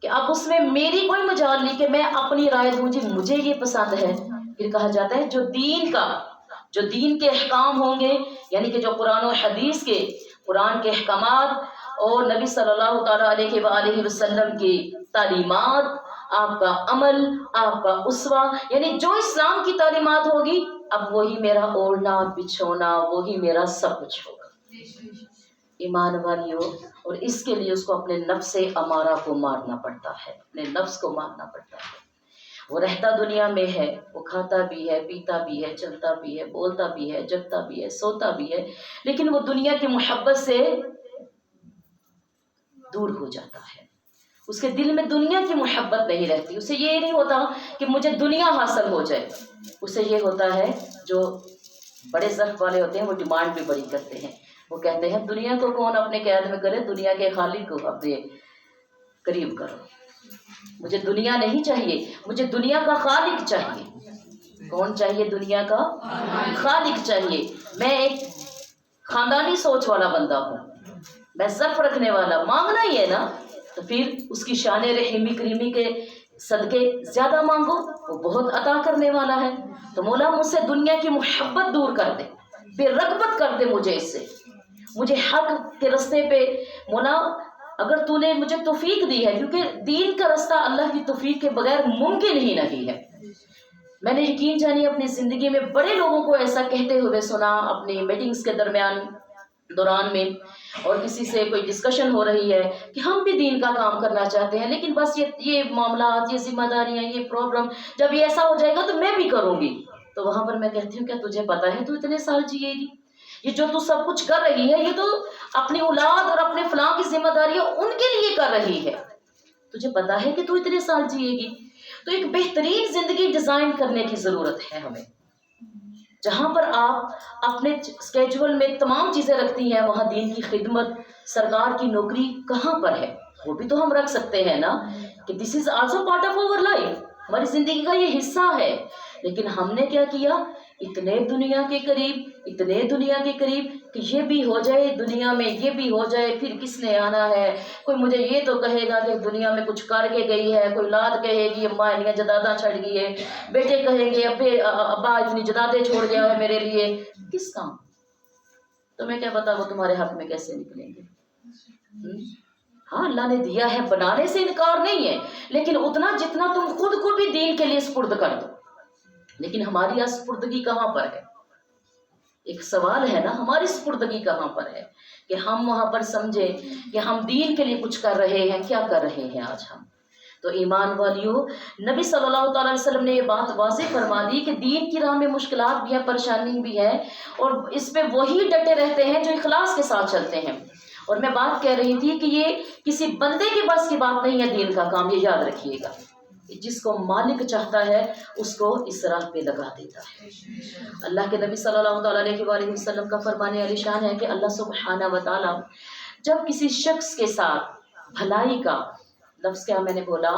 کہ اب اس میں میری کوئی مجال نہیں کہ میں اپنی رائے دوں، جی مجھے یہ پسند ہے۔ پھر کہا جاتا ہے جو دین کے احکام ہوں گے، یعنی کہ جو قرآن و حدیث کے، قرآن کے احکامات اور نبی صلی اللہ تعالیٰ علیہ وآلہ وسلم کی تعلیمات، آپ کا عمل، آپ کا اسوہ، یعنی جو اسلام کی تعلیمات ہوگی، اب وہی میرا اوڑھنا بچھونا، وہی میرا سب کچھ ہوگا۔ ایمان والیوں، اور اس کے لیے اس کو اپنے نفس امارہ کو مارنا پڑتا ہے، اپنے نفس کو مارنا پڑتا ہے۔ وہ رہتا دنیا میں ہے، وہ کھاتا بھی ہے، پیتا بھی ہے، چلتا بھی ہے، بولتا بھی ہے، جگتا بھی ہے، سوتا بھی ہے، لیکن وہ دنیا کی محبت سے دور ہو جاتا ہے۔ اس کے دل میں دنیا کی محبت نہیں رہتی، اسے یہ نہیں ہوتا کہ مجھے دنیا حاصل ہو جائے، اسے یہ ہوتا ہے، جو بڑے ضعف والے ہوتے ہیں وہ ڈیمانڈ بھی بڑی کرتے ہیں، وہ کہتے ہیں دنیا کو کون اپنے قید میں کرے، دنیا کے خالق کو اپنے قریب کرو، مجھے دنیا نہیں چاہیے، مجھے دنیا کا خالق چاہیے۔ کون چاہیے؟ دنیا کا خالق چاہیے۔ میں ایک خاندانی سوچ والا بندہ ہوں، میں ضعف رکھنے والا، مانگنا ہی ہے نا، تو پھر اس کی شان رحیمی کریمی کے صدقے زیادہ مانگو، وہ بہت عطا کرنے والا ہے۔ تو مولا مجھ سے دنیا کی محبت دور کر دے، بے رغبت کر دے مجھے اس سے، مجھے حق کے راستے پہ مولا اگر تو نے مجھے توفیق دی ہے، کیونکہ دین کا راستہ اللہ کی توفیق کے بغیر ممکن ہی نہیں ہے۔ میں نے یقین جانی اپنی زندگی میں بڑے لوگوں کو ایسا کہتے ہوئے سنا، اپنی میٹنگز کے دوران میں، اور کسی سے کوئی ڈسکشن ہو رہی ہے کہ ہم بھی دین کا کام کرنا چاہتے ہیں، لیکن بس یہ معاملات، یہ ذمہ داریاں، یہ پرابلم، جب یہ ایسا ہو جائے گا تو میں بھی کروں گی۔ تو وہاں پر میں کہتی ہوں، کیا تجھے پتا ہے تو اتنے سال جیے گی؟ یہ جو تو سب کچھ کر رہی ہے، یہ تو اپنی اولاد اور اپنے فلاں کی ذمہ داریاں ان کے لیے کر رہی ہے، تجھے پتا ہے کہ تو اتنے سال جیے گی؟ تو ایک بہترین زندگی ڈیزائن کرنے کی ضرورت ہے ہمیں، جہاں پر آپ اپنے اسکیجول میں تمام چیزیں رکھتی ہیں، وہاں دین کی خدمت، سرکار کی نوکری کہاں پر ہے؟ وہ بھی تو ہم رکھ سکتے ہیں نا، کہ this is also part of our life, ہماری زندگی کا یہ حصہ ہے۔ لیکن ہم نے کیا کیا؟ اتنے دنیا کے قریب کہ یہ بھی ہو جائے، دنیا میں یہ بھی ہو جائے، پھر کس نے آنا ہے؟ کوئی مجھے یہ تو کہے گا کہ دنیا میں کچھ کر کے گئی ہے، کوئی اولاد کہے گی اماں اتنی جداداں چھڑ گئی ہے، بیٹے کہیں گے ابا اتنی جدادیں چھوڑ گیا ہے میرے لیے، کس کام؟ تمہیں کیا پتا وہ تمہارے حق میں کیسے نکلیں گے؟ ہاں اللہ نے دیا ہے، بنانے سے انکار نہیں ہے، لیکن اتنا جتنا تم خود کو بھی دین کے لیے سپرد کر دو۔ لیکن ہماری سپردگی کہاں پر ہے؟ ایک سوال ہے نا، ہماری سپردگی کہاں پر ہے کہ ہم وہاں پر سمجھیں کہ ہم دین کے لیے کچھ کر رہے ہیں، کیا کر رہے ہیں آج ہم؟ تو ایمان والیوں، نبی صلی اللہ تعالیٰ علیہ وسلم نے یہ بات واضح فرما دی کہ دین کی راہ میں مشکلات بھی ہیں، پریشانی بھی ہے، اور اس پہ وہی ڈٹے رہتے ہیں جو اخلاص کے ساتھ چلتے ہیں۔ اور میں بات کہہ رہی تھی کہ یہ کسی بندے کے بس کی بات نہیں ہے دین کا کام، یہ یاد رکھیے گا، جس کو مالک چاہتا ہے اس کو اس راہ پہ لگا دیتا ہے۔ اللہ کے نبی صلی اللہ تعالیٰ علیہ وآلہ وسلم کا فرمانے علی شان ہے کہ اللہ سبحانہ و تعالیٰ جب کسی شخص کے ساتھ بھلائی کا لفظ، کیا میں نے بولا؟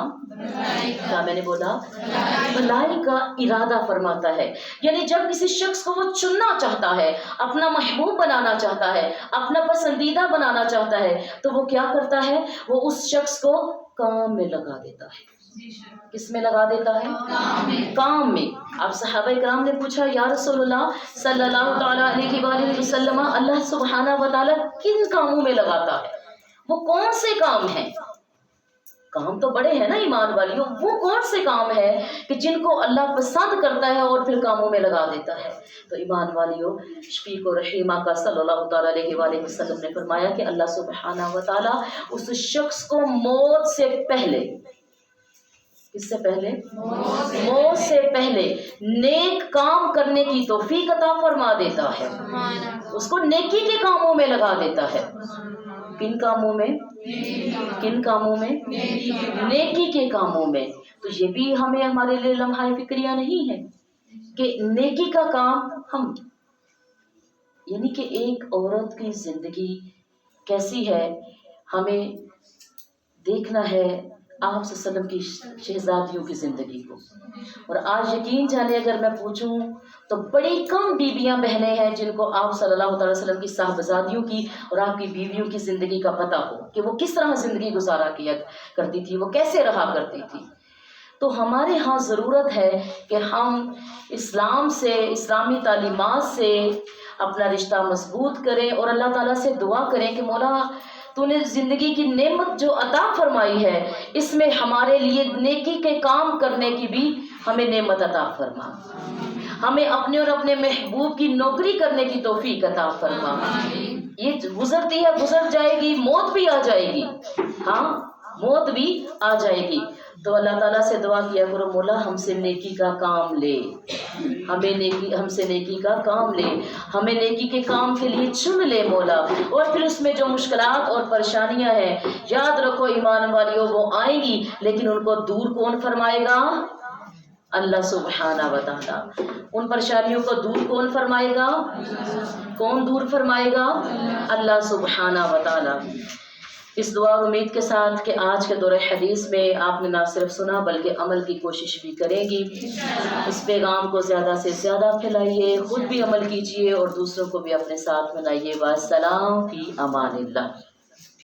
بھلائی کا ارادہ فرماتا ہے، یعنی جب کسی شخص کو وہ چننا چاہتا ہے، اپنا محبوب بنانا چاہتا ہے، اپنا پسندیدہ بنانا چاہتا ہے، تو وہ کیا کرتا ہے؟ وہ اس شخص کو کام میں لگا دیتا ہے۔ کس میں لگا دیتا ہے؟ کام میں۔ اب صحابہ کرام نے پوچھا، یا رسول اللہ صلی اللہ تعالیٰ علیہ وآلہ وسلم، اللہ سبحانہ و تعالیٰ کن کاموں میں لگاتا ہے؟ وہ کون سے کام ہیں؟ کام تو بڑے ہیں نا ایمان والیوں، وہ کون سے کام ہے کہ جن کو اللہ پسند کرتا ہے اور پھر کاموں میں لگا دیتا ہے؟ تو ایمان والیوں، شفیق و رحیم آقا صلی اللہ تعالیٰ علیہ وآلہ وسلم نے فرمایا کہ اللہ سبحانہ و تعالیٰ اس شخص کو موت سے پہلے، کس سے پہلے؟ موت سے پہلے نیک کام کرنے کی توفیق عطا فرما دیتا ہے، اس کو نیکی کے کاموں میں لگا دیتا ہے۔ کن کاموں میں؟ کن کاموں میں؟ نیکی کے کاموں میں۔ تو یہ بھی ہمیں ہمارے لیے لمحہ فکریہ نہیں ہے کہ نیکی کا کام ہم، یعنی کہ ایک عورت کی زندگی کیسی ہے ہمیں دیکھنا ہے، آپ صلی اللہ علیہ وسلم کی شہزادیوں کی زندگی کو۔ اور آج یقین جانے اگر میں پوچھوں تو بڑی کم بیویاں بہنیں ہیں جن کو آپ صلی اللہ تعالی وسلم کی صاحبزادیوں کی اور آپ کی بیویوں کی زندگی کا پتہ ہو کہ وہ کس طرح زندگی گزارا کیا کرتی تھی، وہ کیسے رہا کرتی تھی۔ تو ہمارے ہاں ضرورت ہے کہ ہم اسلام سے، اسلامی تعلیمات سے اپنا رشتہ مضبوط کریں اور اللہ تعالیٰ سے دعا کریں کہ مولا تو نے زندگی کی نعمت جو عطا فرمائی ہے اس میں ہمارے لیے نیکی کے کام کرنے کی بھی ہمیں نعمت عطا فرما، ہمیں اپنے اور اپنے محبوب کی نوکری کرنے کی توفیق عطا فرما۔ یہ گزرتی ہے، گزر جائے گی، موت بھی آ جائے گی، ہاں موت بھی آ جائے گی۔ تو اللہ تعالیٰ سے دعا کیا کرو مولا ہم سے نیکی کا کام لے، ہم سے نیکی کا کام لے، ہمیں نیکی کے کام کے لیے چن لے مولا۔ اور پھر اس میں جو مشکلات اور پریشانیاں ہیں یاد رکھو ایمان والیوں وہ آئیں گی، لیکن ان کو دور کون فرمائے گا؟ اللہ سبحانہ و تعالیٰ۔ ان پریشانیوں کو دور کون فرمائے گا؟ کون دور فرمائے گا؟ اللہ سبحانہ و تعالیٰ۔ اس دعا اور امید کے ساتھ کہ آج کے دور حدیث میں آپ نے نہ صرف سنا بلکہ عمل کی کوشش بھی کریں گی، اس پیغام کو زیادہ سے زیادہ پھیلائیے، خود بھی عمل کیجیے اور دوسروں کو بھی اپنے ساتھ ملائیے۔ والسلام فی امان اللہ۔